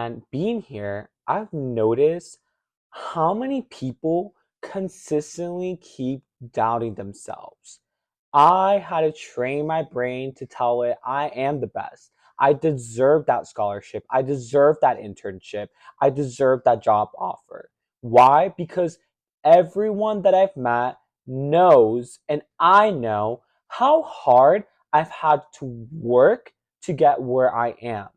And being here, I've noticed how many people consistently keep doubting themselves. I had to train my brain to tell it I am the best. I deserve that scholarship. I deserve that internship. I deserve that job offer. Why? Because everyone that I've met knows, and I know how hard I've had to work to get where I am.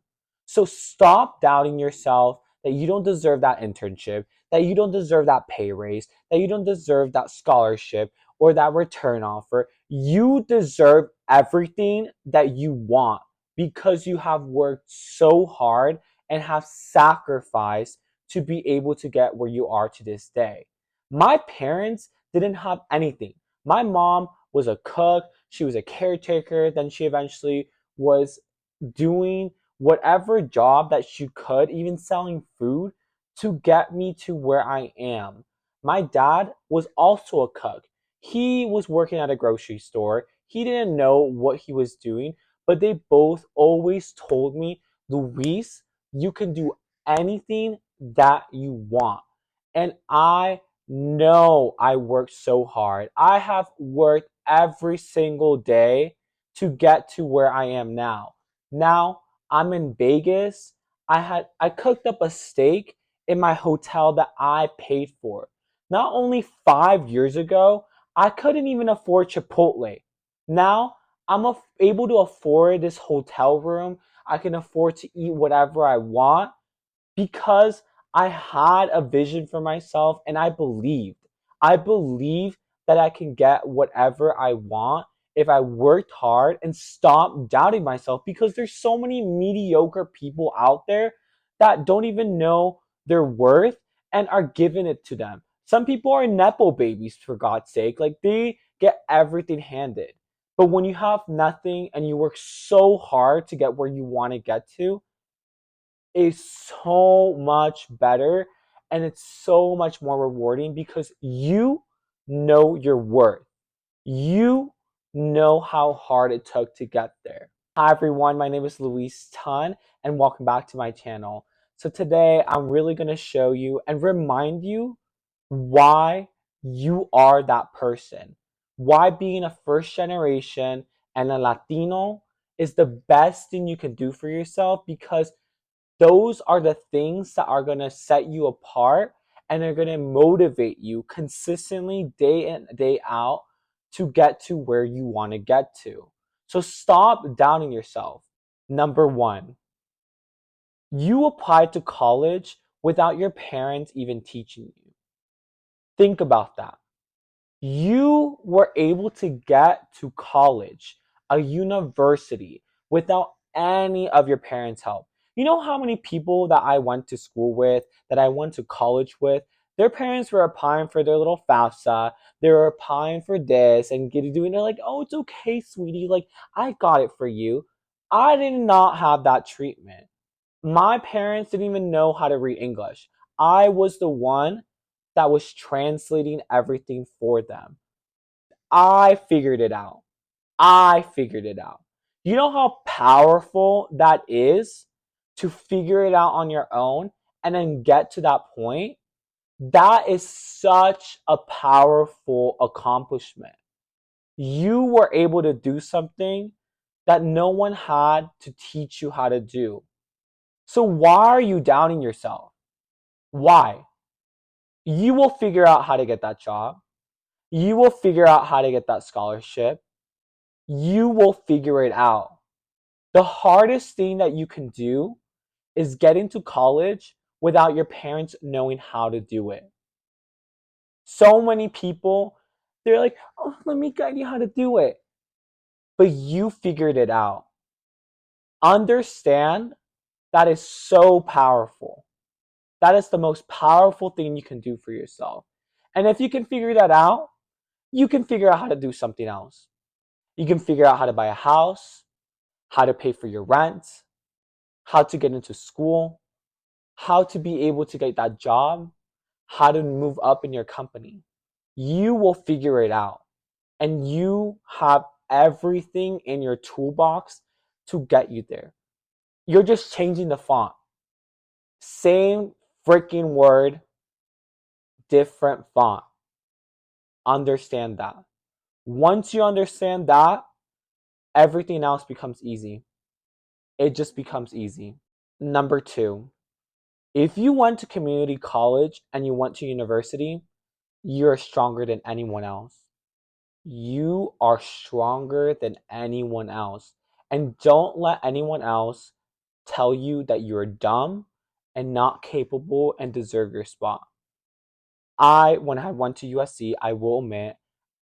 So stop doubting yourself that you don't deserve that internship, that you don't deserve that pay raise, that you don't deserve that scholarship or that return offer. You deserve everything that you want because you have worked so hard and have sacrificed to be able to get where you are to this day. My parents didn't have anything. My mom was a cook, she was a caretaker, then she eventually was doing whatever job that she could, even selling food, to get me to where I am. My dad was also a cook. He was working at a grocery store. He didn't know what he was doing, but they both always told me, Luis, you can do anything that you want. And I know I worked so hard. I have worked every single day to get to where I am now. Now I'm in Vegas. I cooked up a steak in my hotel that I paid for. Not only 5 years ago, I couldn't even afford Chipotle. Now able to afford this hotel room. I can afford to eat whatever I want because I had a vision for myself and I believed. I believe that I can get whatever I want if I worked hard and stopped doubting myself because there's so many mediocre people out there that don't even know their worth and are giving it to them. Some people are nepo babies, for God's sake. Like, they get everything handed. But when you have nothing and you work so hard to get where you want to get to, is so much better and it's so much more rewarding because you know your worth. You know how hard it took to get there. Hi everyone, my name is Luis Tan and welcome back to my channel. So today I'm really going to show you and remind you why you are that person. Why being a first generation and a Latino is the best thing you can do for yourself, because those are the things that are going to set you apart and are going to motivate you consistently day in, day out to get to where you want to get to. So stop doubting yourself. Number one, you applied to college without your parents even teaching you. Think about that. You were able to get to college, a university, without any of your parents' help. You know how many people that I went to school with, that I went to college with, their parents were applying for their little FAFSA, they were applying for this and doing, they're like, oh, it's okay, sweetie, like, I got it for you. I did not have that treatment. My parents didn't even know how to read English. I was the one that was translating everything for them. I figured it out. I figured it out. You know how powerful that is to figure it out on your own and then get to that point? That is such a powerful accomplishment. You were able to do something that no one had to teach you how to do. So why are you doubting yourself? Why? You will figure out how to get that job. You will figure out how to get that scholarship. You will figure it out. The hardest thing that you can do is get into college without your parents knowing how to do it. So many people, they're like, oh, let me guide you how to do it. But you figured it out. Understand, that is so powerful. That is the most powerful thing you can do for yourself. And if you can figure that out, you can figure out how to do something else. You can figure out how to buy a house, how to pay for your rent, how to get into school, how to be able to get that job, how to move up in your company. You will figure it out. And you have everything in your toolbox to get you there. You're just changing the font. Same freaking word, different font. Understand that. Once you understand that, everything else becomes easy. It just becomes easy. Number two, if you went to community college and you went to university, you're stronger than anyone else. You are stronger than anyone else. And don't let anyone else tell you that you're dumb and not capable and deserve your spot. When I went to USC, I will admit,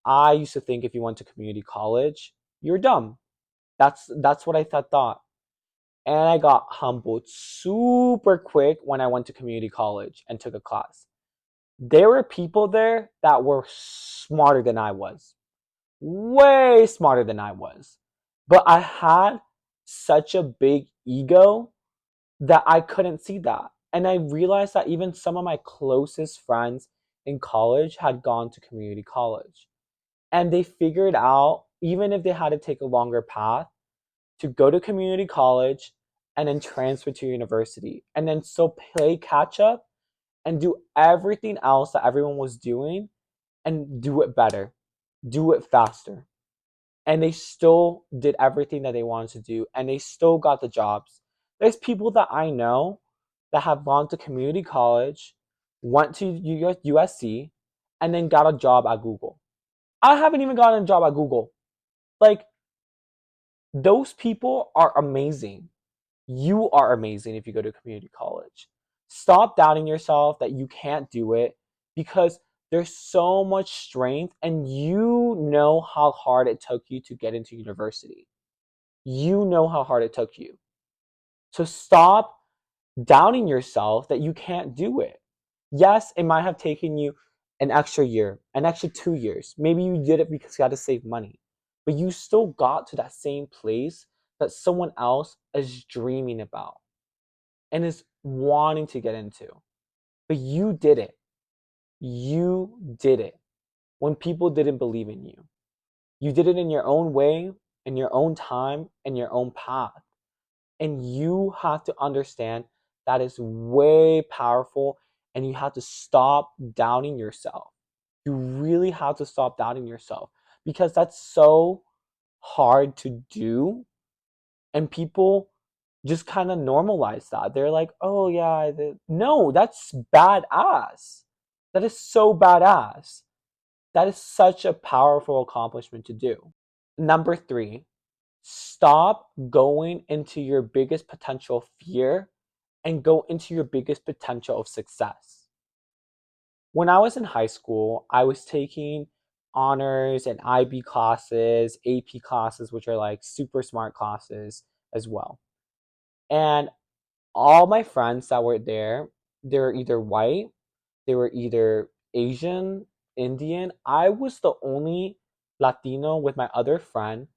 I used to think if you went to community college, you're dumb. That's what I thought. And I got humbled super quick when I went to community college and took a class. There were people there that were smarter than I was, way smarter than I was. But I had such a big ego that I couldn't see that. And I realized that even some of my closest friends in college had gone to community college. And they figured out, even if they had to take a longer path, to go to community college and then transfer to university and then still play catch up and do everything else that everyone was doing and do it better, do it faster. And they still did everything that they wanted to do and they still got the jobs. There's people that I know that have gone to community college, went to USC, and then got a job at Google. I haven't even gotten a job at Google. Like, those people are amazing. You are amazing if you go to community college. Stop doubting yourself that you can't do it because there's so much strength and you know how hard it took you to get into university. You know how hard it took you. So stop doubting yourself that you can't do it. Yes, it might have taken you an extra year, an extra 2 years. Maybe you did it because you had to save money, but you still got to that same place that someone else is dreaming about and is wanting to get into. But you did it. You did it when people didn't believe in you. You did it in your own way, in your own time, in your own path. And you have to understand that is way powerful and you have to stop doubting yourself. You really have to stop doubting yourself because that's so hard to do and people just kind of normalize that. They're like, "Oh yeah, no, that's badass. That is so badass. That is such a powerful accomplishment to do." Number 3, stop going into your biggest potential fear and go into your biggest potential of success. When I was in high school, I was taking honors and IB classes, AP classes, which are like super smart classes as well. And all my friends that were there, they were either white, they were either Asian, Indian. I was the only Latino with my other friend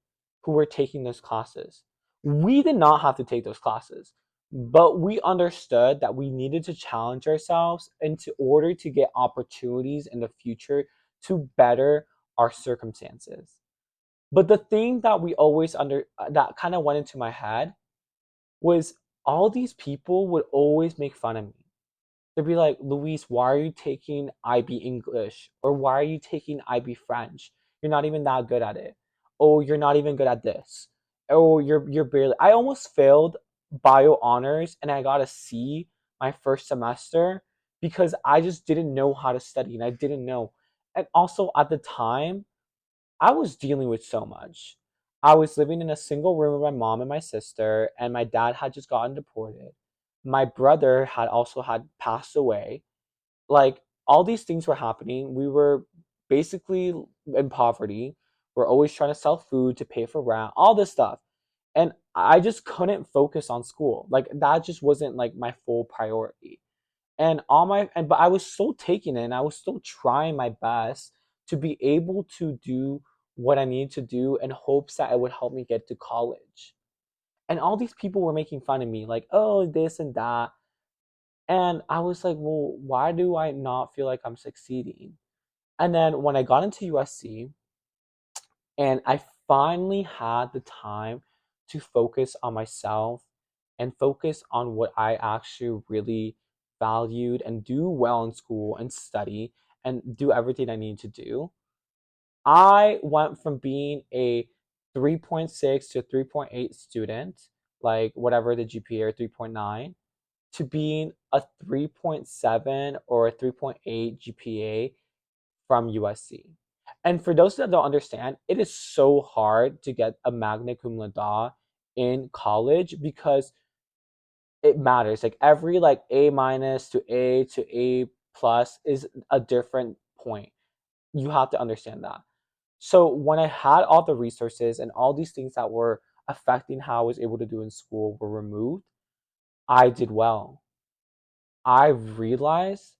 who were taking those classes. We did not have to take those classes, but we understood that we needed to challenge ourselves in order to get opportunities in the future to better our circumstances. But the thing that we always that kind of went into my head was all these people would always make fun of me. They'd be like, Luis, why are you taking IB English? Or why are you taking IB French? You're not even that good at it. Oh, you're not even good at this. Oh, you're barely. I almost failed bio honors and I got a C my first semester because I just didn't know how to study and I didn't know. And also at the time, I was dealing with so much. I was living in a single room with my mom and my sister, and my dad had just gotten deported. My brother had also had passed away. Like, all these things were happening. We were basically in poverty. We're always trying to sell food to pay for rent, all this stuff. And I just couldn't focus on school. Like, that just wasn't like my full priority. But I was still taking it and I was still trying my best to be able to do what I needed to do in hopes that it would help me get to college. And all these people were making fun of me, like, oh, this and that. And I was like, well, why do I not feel like I'm succeeding? And then when I got into USC and I finally had the time to focus on myself and focus on what I actually really valued and do well in school and study and do everything I need to do, I went from being a 3.6 to 3.8 student, like whatever the GPA or 3.9, to being a 3.7 or a 3.8 GPA from USC. And for those that don't understand, it is so hard to get a magna cum laude in college because it matters. Like every like A minus to A plus is a different point. You have to understand that. So when I had all the resources and all these things that were affecting how I was able to do in school were removed, I did well. I realized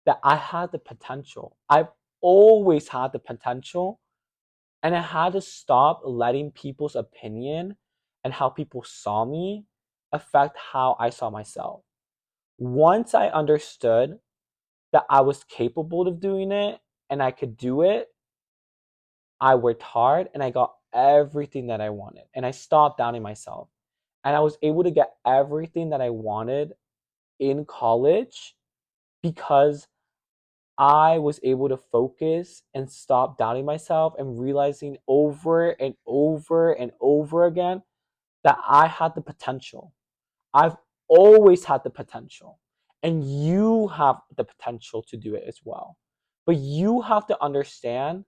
that I had the potential. I've always had the potential, and I had to stop letting people's opinion and how people saw me affect how I saw myself. Once I understood that I was capable of doing it and I could do it, I worked hard and I got everything that I wanted. And I stopped doubting myself. And I was able to get everything that I wanted in college because I was able to focus and stop doubting myself and realizing over and over and over again that I had the potential. I've always had the potential. And you have the potential to do it as well. But you have to understand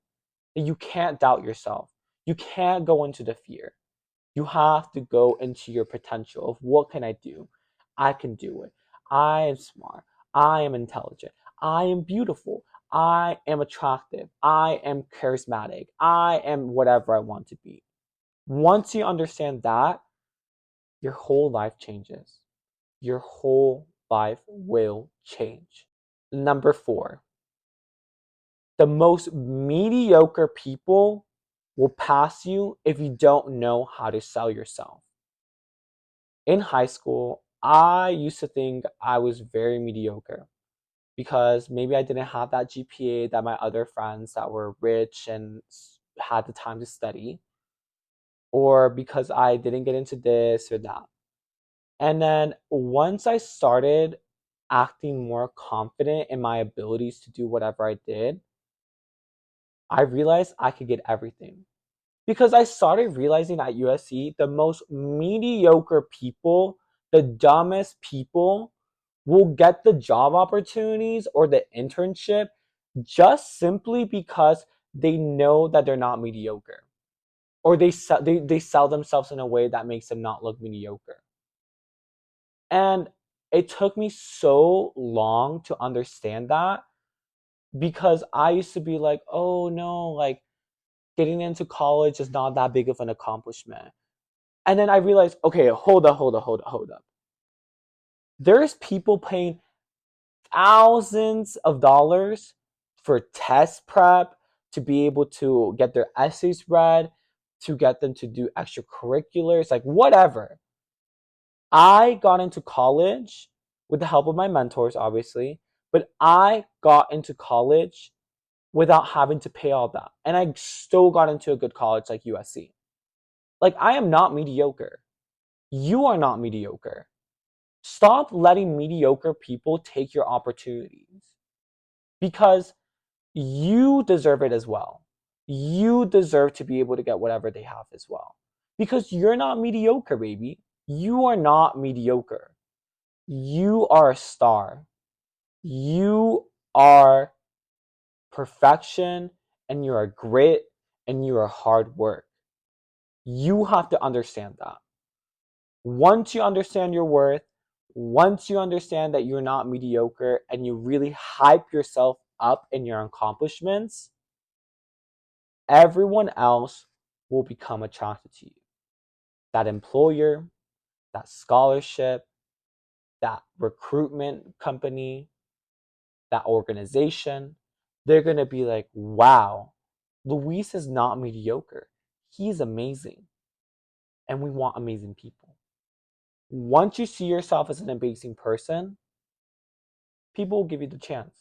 that you can't doubt yourself. You can't go into the fear. You have to go into your potential of what can I do? I can do it. I am smart. I am intelligent. I am beautiful. I am attractive. I am charismatic. I am whatever I want to be. Once you understand that, your whole life changes. Your whole life will change. Number 4, the most mediocre people will pass you if you don't know how to sell yourself. In high school, I used to think I was very mediocre because maybe I didn't have that GPA that my other friends that were rich and had the time to study, or because I didn't get into this or that. And then once I started acting more confident in my abilities to do whatever I did, I realized I could get everything. Because I started realizing at USC, the most mediocre people, the dumbest people, will get the job opportunities or the internship just simply because they know that they're not mediocre, or they sell themselves in a way that makes them not look mediocre. And it took me so long to understand that because I used to be like, oh no, like getting into college is not that big of an accomplishment. And then I realized, okay, hold up. There's people paying thousands of dollars for test prep to be able to get their essays read, to get them to do extracurriculars, like whatever. I got into college with the help of my mentors, obviously, but I got into college without having to pay all that. And I still got into a good college like USC. Like, I am not mediocre. You are not mediocre. Stop letting mediocre people take your opportunities because you deserve it as well. You deserve to be able to get whatever they have as well because you're not mediocre, baby. You are not mediocre. You are a star. You are perfection and you are grit and you are hard work. You have to understand that. Once you understand your worth, once you understand that you're not mediocre and you really hype yourself up in your accomplishments, everyone else will become attracted to you. That employer, that scholarship, that recruitment company, that organization, they're going to be like, wow, Luis is not mediocre. He's amazing. And we want amazing people. Once you see yourself as an amazing person, people will give you the chance.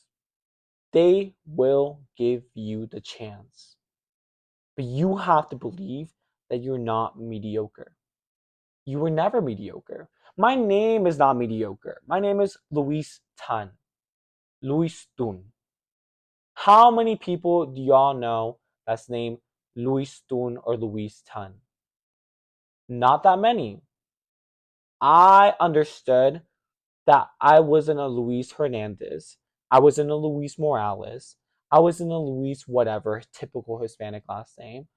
They will give you the chance. But you have to believe that you're not mediocre. You were never mediocre. My name is not mediocre. My name is Luis Tan. Luis Tun. How many people do y'all know that's named Luis Tun or Luis Tan? Not that many. I understood that I wasn't a Luis Hernandez. I wasn't a Luis Morales. I wasn't a Luis whatever, typical Hispanic last name.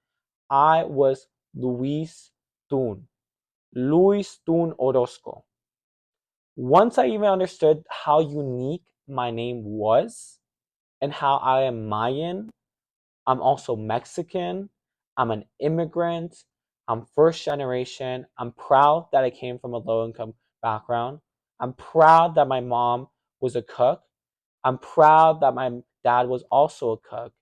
I was Luis Tun. Luis Tun Orozco. Once I even understood how unique my name was and how I am Mayan, I'm also Mexican, I'm an immigrant, I'm first generation, I'm proud that I came from a low income background, I'm proud that my mom was a cook, I'm proud that my dad was also a cook,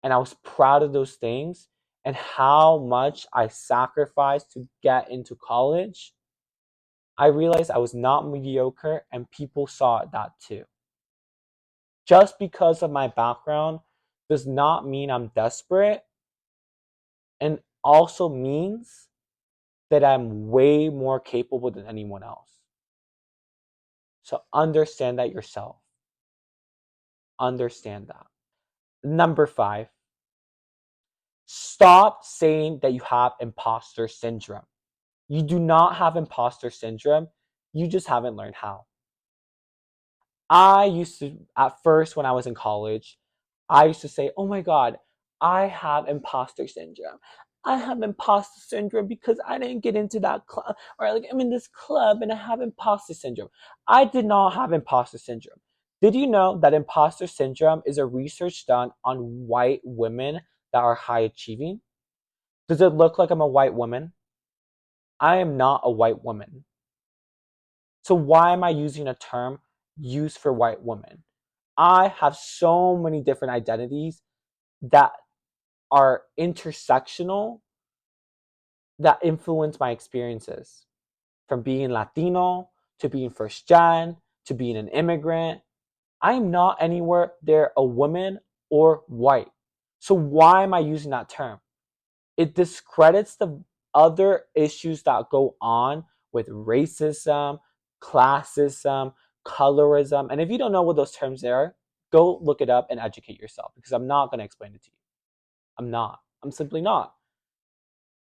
and I was proud of those things and how much I sacrificed to get into college. I realized I was not mediocre and people saw that too. Just because of my background does not mean I'm desperate, and also means that I'm way more capable than anyone else. So understand that yourself. Understand that. Number 5, stop saying that you have imposter syndrome. You do not have imposter syndrome. You just haven't learned how. I used to, at first, when I was in college, I used to say, oh my God, I have imposter syndrome. I have imposter syndrome because I didn't get into that club, or like I'm in this club and I have imposter syndrome. I did not have imposter syndrome. Did you know that imposter syndrome is a research done on white women that are high achieving? Does it look like I'm a white woman? I am not a white woman. So why am I using a term used for white women? I have so many different identities that are intersectional that influence my experiences, from being Latino to being first gen to being an immigrant. I am not anywhere there a woman or white. So why am I using that term? It discredits the other issues that go on with racism, classism, colorism. And if you don't know what those terms are, go look it up and educate yourself, because I'm not going to explain it to you. I'm not. I'm simply not.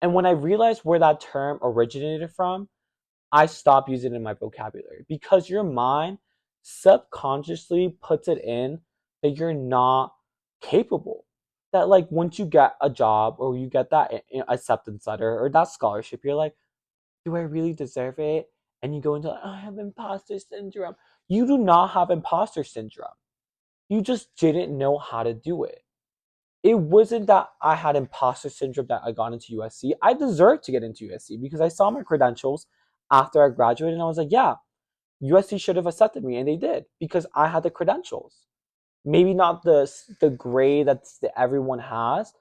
And when I realized where that term originated from, I stopped using it in my vocabulary, because your mind subconsciously puts it in that you're not capable. That, like, once you get a job or you get that acceptance letter or that scholarship, you're like, do I really deserve it? And you go into, like, oh, I have imposter syndrome. You do not have imposter syndrome. You just didn't know how to do it. It wasn't that I had imposter syndrome that I got into USC. I deserved to get into USC because I saw my credentials after I graduated and I was like, yeah, USC should have accepted me, and they did because I had the credentials. Maybe not the grade that everyone has,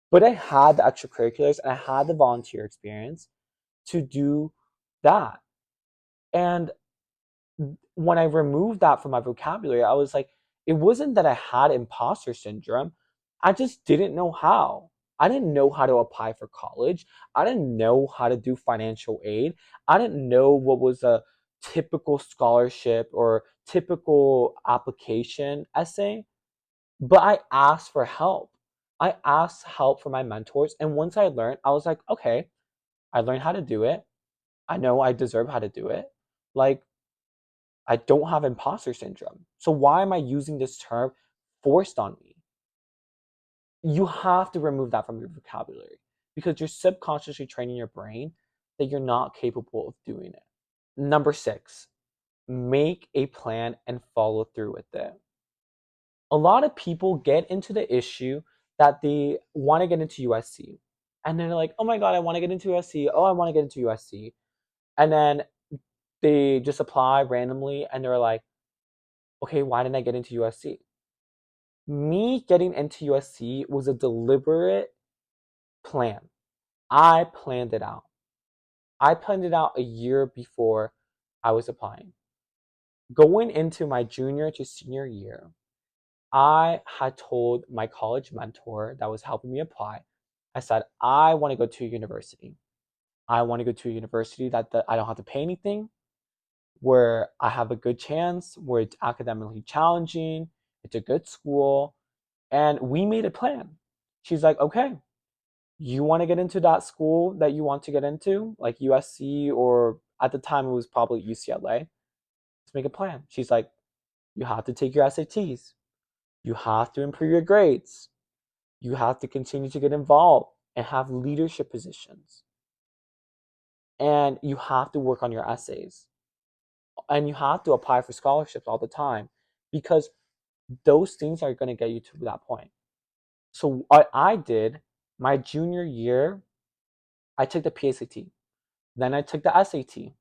but I had the extracurriculars and I had the volunteer experience to do that. And when I removed that from my vocabulary, I was like, it wasn't that I had imposter syndrome. I just didn't know how. I didn't know how to apply for college. I didn't know how to do financial aid. I didn't know what was a typical scholarship or typical application essay, but I asked for help. I asked help from my mentors. And once I learned, I was like, okay, I learned how to do it. I know I deserve how to do it. Like, I don't have imposter syndrome. So why am I using this term forced on me? You have to remove that from your vocabulary, because you're subconsciously training your brain that you're not capable of doing it. Number 6, make a plan and follow through with it. A lot of people get into the issue that they want to get into USC. And they're like, oh my God, I want to get into USC. Oh, I want to get into USC. And then they just apply randomly and they're like, okay, why didn't I get into USC? Me getting into USC was a deliberate plan. I planned it out. I planned it out a year before I was applying. Going into my junior to senior year, I had told my college mentor that was helping me apply, I said, I want to go to a university. I want to go to a university that I don't have to pay anything. where I have a good chance, where it's academically challenging, it's a good school, and we made a plan. She's like, okay, you want to get into that school that you want to get into, like USC, or at the time it was probably UCLA. Let's make a plan. She's like, you have to take your SATs. You have to improve your grades. You have to continue to get involved and have leadership positions. And you have to work on your essays. And you have to apply for scholarships all the time because those things are going to get you to that point. So what I did my junior year, I took the PSAT. Then I took the SAT.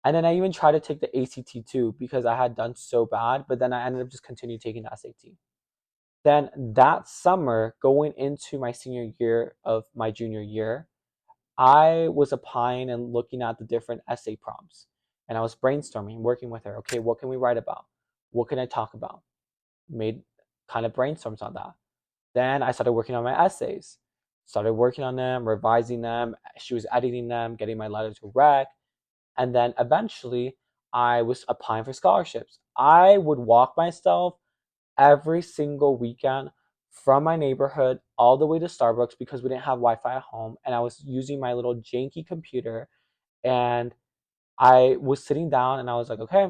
And then I even tried to take the ACT too because I had done so bad, but then I ended up just continuing taking the SAT. Then that summer, going into my senior year of my junior year, I was applying and looking at the different essay prompts. And I was brainstorming, working with her. Okay, what can we write about? What can I talk about? Made kind of brainstorms on that. Then I started working on my essays, started working on them, revising them. She was editing them, getting my letter to rec. And then eventually I was applying for scholarships. I would walk myself every single weekend from my neighborhood all the way to Starbucks because we didn't have Wi-Fi at home, and I was using my little janky computer, and I was sitting down and I was like, okay,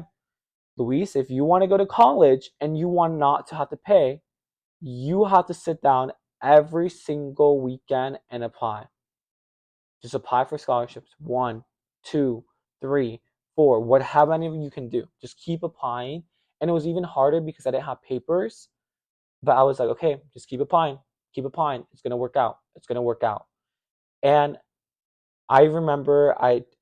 Luis, if you want to go to college and you want not to have to pay, you have to sit down every single weekend and apply. Just apply for scholarships. 1, 2, 3, 4, whatever many of you can do. Just keep applying. And it was even harder because I didn't have papers. But I was like, okay, just keep applying. Keep applying. It's gonna work out. It's gonna work out. And I remember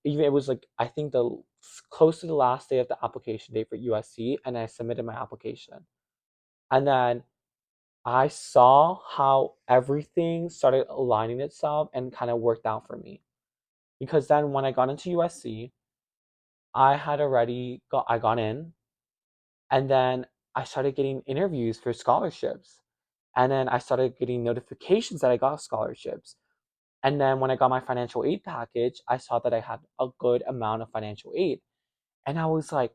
it was like I think the close to the last day of the application date for USC, and I submitted my application. And then I saw how everything started aligning itself and kind of worked out for me. Because then when I got into USC, I got in, and then I started getting interviews for scholarships. And then I started getting notifications that I got scholarships. And then when I got my financial aid package, I saw that I had a good amount of financial aid. And I was like,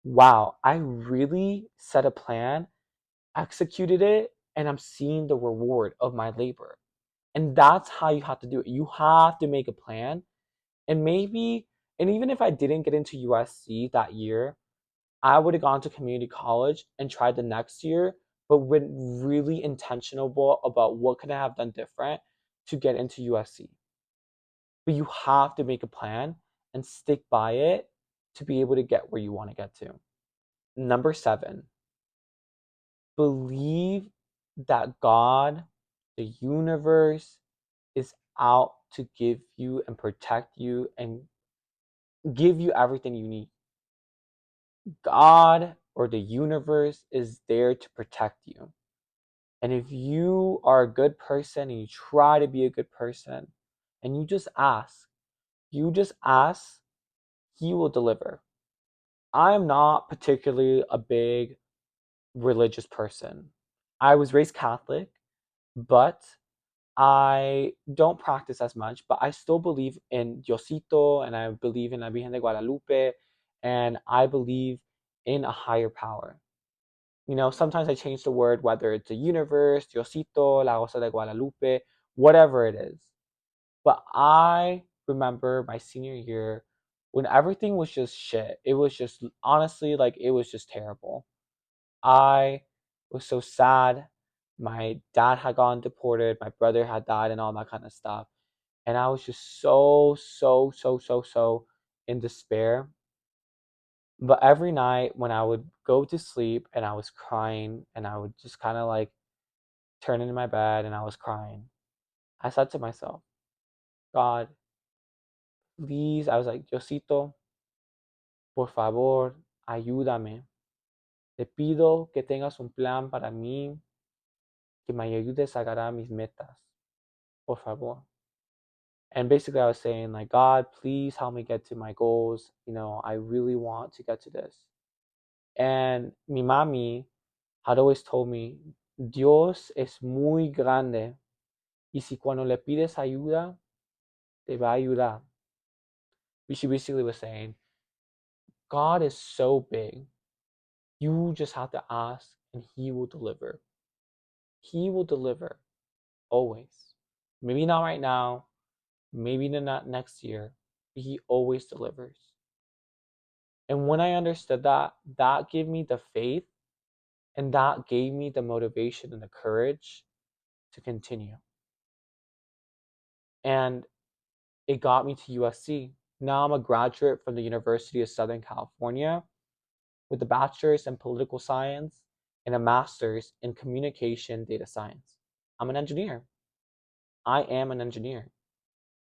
wow, I really set a plan, executed it, and I'm seeing the reward of my labor. And that's how you have to do it. You have to make a plan. And maybe, and even if I didn't get into USC that year, I would have gone to community college and tried the next year, but been really intentional about what could I have done different to get into USC. But you have to make a plan and stick by it to be able to get where you want to get to. Number 7, believe that God, the universe, is out to give you and protect you and give you everything you need. God or the universe is there to protect you. And if you are a good person and you try to be a good person and you just ask, He will deliver. I'm not particularly a big religious person. I was raised Catholic, but I don't practice as much, but I still believe in Diosito and I believe in La Virgen de Guadalupe and I believe in a higher power. You know, sometimes I change the word, whether it's the universe, Diosito, La Rosa de Guadalupe, whatever it is. But I remember my senior year when everything was just shit. It was just, honestly, like, it was just terrible. I was so sad. My dad had gotten deported, my brother had died, and all that kind of stuff. And I was just so in despair. But every night when I would go to sleep and I was crying and I would just kind of like turn into my bed and I was crying, I said to myself, God, please, I was like, Diosito, por favor, ayúdame. Te pido que tengas un plan para mí, que me ayudes a llegar a mis metas, por favor. And basically, I was saying, like, God, please help me get to my goals. You know, I really want to get to this. And mi mami had always told me, Dios es muy grande. Y si cuando le pides ayuda, te va a ayudar. She basically was saying, God is so big. You just have to ask and He will deliver. He will deliver always. Maybe not right now, maybe not next year, but He always delivers. And when I understood that, that gave me the faith and that gave me the motivation and the courage to continue. And it got me to USC. Now I'm a graduate from the University of Southern California with a bachelor's in political science and a master's in communication data science. I'm an engineer. I am an engineer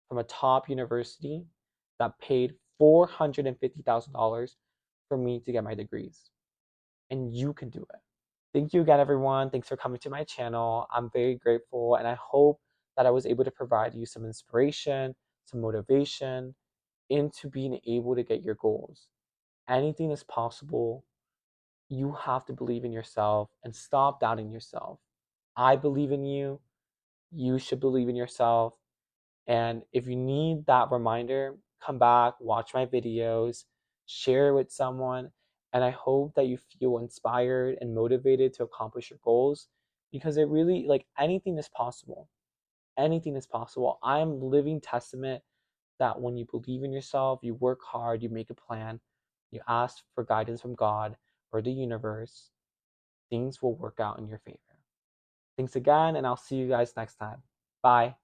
from a top university that paid $450,000 for me to get my degrees. And you can do it. Thank you again, everyone. Thanks for coming to my channel. I'm very grateful, and I hope that I was able to provide you some inspiration, some motivation into being able to get your goals. Anything is possible. You have to believe in yourself and stop doubting yourself. I believe in you. You should believe in yourself. And if you need that reminder, come back, watch my videos, share it with someone. And I hope that you feel inspired and motivated to accomplish your goals because it really, like, anything is possible. Anything is possible. I'm living testament that when you believe in yourself, you work hard, you make a plan, you ask for guidance from God or the universe, things will work out in your favor. Thanks again, and I'll see you guys next time. Bye.